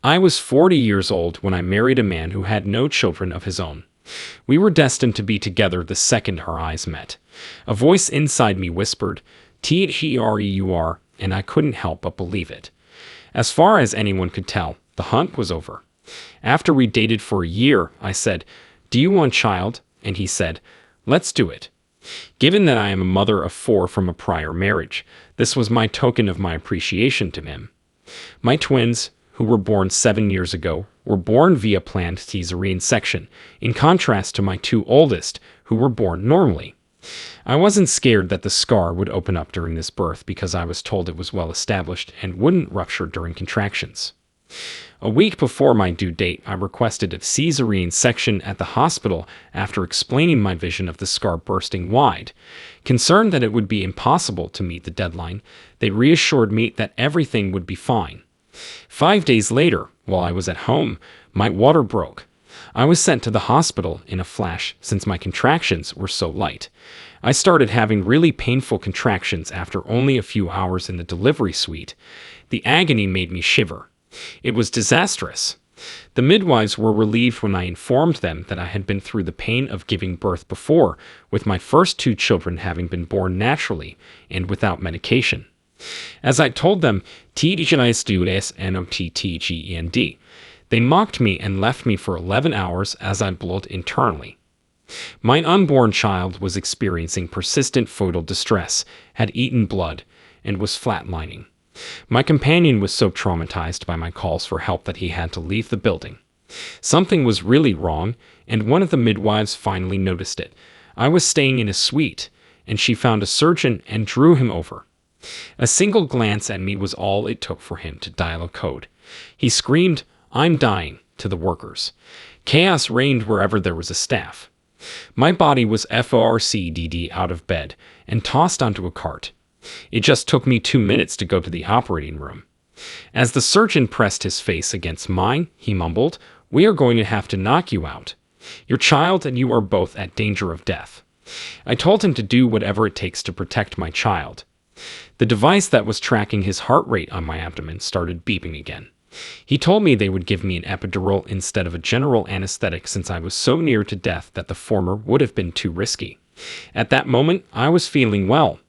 I was 40 years old when I married a man who had no children of his own. We were destined to be together the second our eyes met. A voice inside me whispered, "T-H-E-R-E-U-R," and I couldn't help but believe it. As far as anyone could tell, the hunt was over. After we dated for a year, I said, "Do you want a child?" And he said, "Let's do it." Given that I am a mother of 4 from a prior marriage, this was my token of my appreciation to him. My twins, who were born 7 years ago, were born via planned cesarean section, in contrast to my 2 oldest, who were born normally. I wasn't scared that the scar would open up during this birth because I was told it was well established and wouldn't rupture during contractions. A week before my due date, I requested a cesarean section at the hospital after explaining my vision of the scar bursting wide. Concerned that it would be impossible to meet the deadline, they reassured me that everything would be fine. 5 days later, while I was at home, my water broke. I was sent to the hospital in a flash since my contractions were so light. I started having really painful contractions after only a few hours in the delivery suite. The agony made me shiver. It was disastrous. The midwives were relieved when I informed them that I had been through the pain of giving birth before, with my first 2 children having been born naturally and without medication. As I told them, "T-H-I-S-T-U-S-N-O-T-T-G-E-N-D," they mocked me and left me for 11 hours as I bled internally. My unborn child was experiencing persistent fetal distress, had eaten blood, and was flatlining. My companion was so traumatized by my calls for help that he had to leave the building. Something was really wrong, and one of the midwives finally noticed it. I was staying in a suite, and she found a surgeon and drew him over. A single glance at me was all it took for him to dial a code. He screamed, "I'm dying," to the workers. Chaos reigned wherever there was a staff. My body was FORCDD out of bed and tossed onto a cart. It just took me 2 minutes to go to the operating room. As the surgeon pressed his face against mine, he mumbled, "We are going to have to knock you out. Your child and you are both at danger of death." I told him to do whatever it takes to protect my child. The device that was tracking his heart rate on my abdomen started beeping again. He told me they would give me an epidural instead of a general anesthetic since I was so near to death that the former would have been too risky. At that moment, I was feeling well.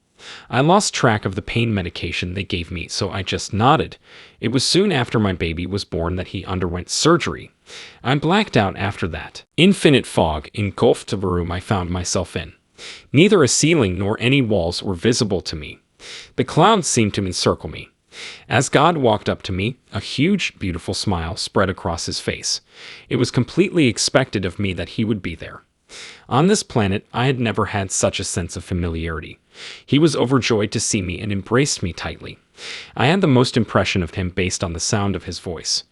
I lost track of the pain medication they gave me, so I just nodded. It was soon after my baby was born that he underwent surgery. I blacked out after that. Infinite fog engulfed the room I found myself in. Neither a ceiling nor any walls were visible to me. The clouds seemed to encircle me. As God walked up to me, a huge, beautiful smile spread across his face. It was completely expected of me that he would be there. On this planet, I had never had such a sense of familiarity. He was overjoyed to see me and embraced me tightly. I had the most impression of him based on the sound of his voice.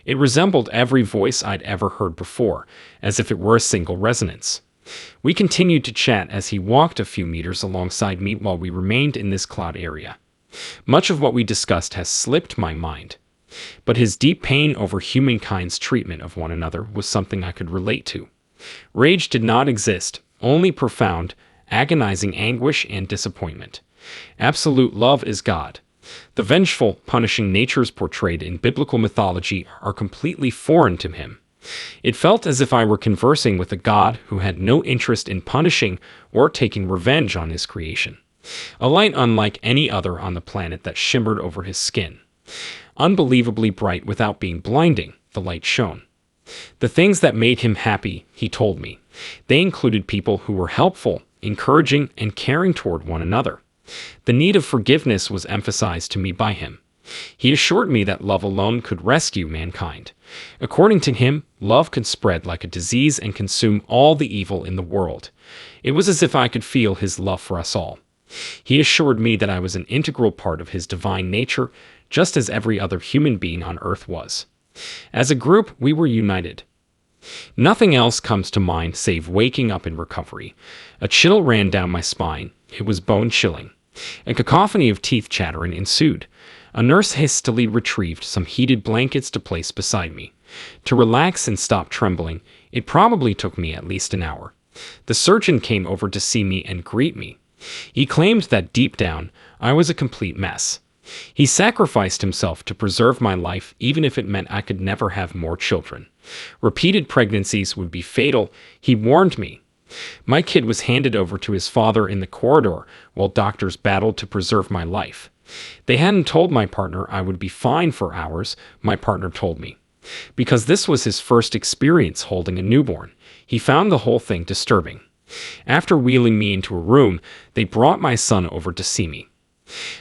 It resembled every voice I'd ever heard before, as if it were a single resonance. We continued to chat as he walked a few meters alongside me while we remained in this cloud area. Much of what we discussed has slipped my mind, but his deep pain over humankind's treatment of one another was something I could relate to. Rage did not exist, only profound, agonizing anguish and disappointment. Absolute love is God. The vengeful, punishing natures portrayed in biblical mythology are completely foreign to him. It felt as if I were conversing with a God who had no interest in punishing or taking revenge on his creation. A light unlike any other on the planet that shimmered over his skin. Unbelievably bright without being blinding, the light shone. The things that made him happy, he told me. They included people who were helpful, encouraging, and caring toward one another. The need of forgiveness was emphasized to me by him. He assured me that love alone could rescue mankind. According to him, love could spread like a disease and consume all the evil in the world. It was as if I could feel his love for us all. He assured me that I was an integral part of his divine nature, just as every other human being on earth was. As a group, we were united. Nothing else comes to mind save waking up in recovery. A chill ran down my spine. It was bone-chilling. A cacophony of teeth chattering ensued. A nurse hastily retrieved some heated blankets to place beside me. To relax and stop trembling, it probably took me at least an hour. The surgeon came over to see me and greet me. He claimed that deep down, I was a complete mess. He sacrificed himself to preserve my life, even if it meant I could never have more children. Repeated pregnancies would be fatal, he warned me. My kid was handed over to his father in the corridor while doctors battled to preserve my life. They hadn't told my partner I would be fine for hours, my partner told me. Because this was his first experience holding a newborn, he found the whole thing disturbing. After wheeling me into a room, they brought my son over to see me.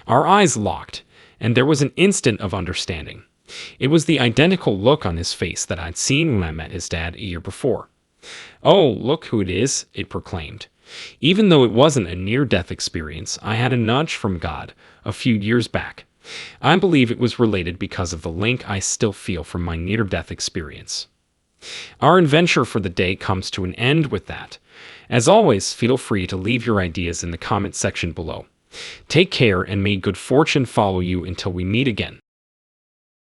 Our eyes locked, and there was an instant of understanding. It was the identical look on his face that I'd seen when I met his dad a year before. "Oh, look who it is," it proclaimed. Even though it wasn't a near-death experience, I had a nudge from God a few years back. I believe it was related because of the link I still feel from my near-death experience. Our adventure for the day comes to an end with that. As always, feel free to leave your ideas in the comment section below. Take care and may good fortune follow you until we meet again.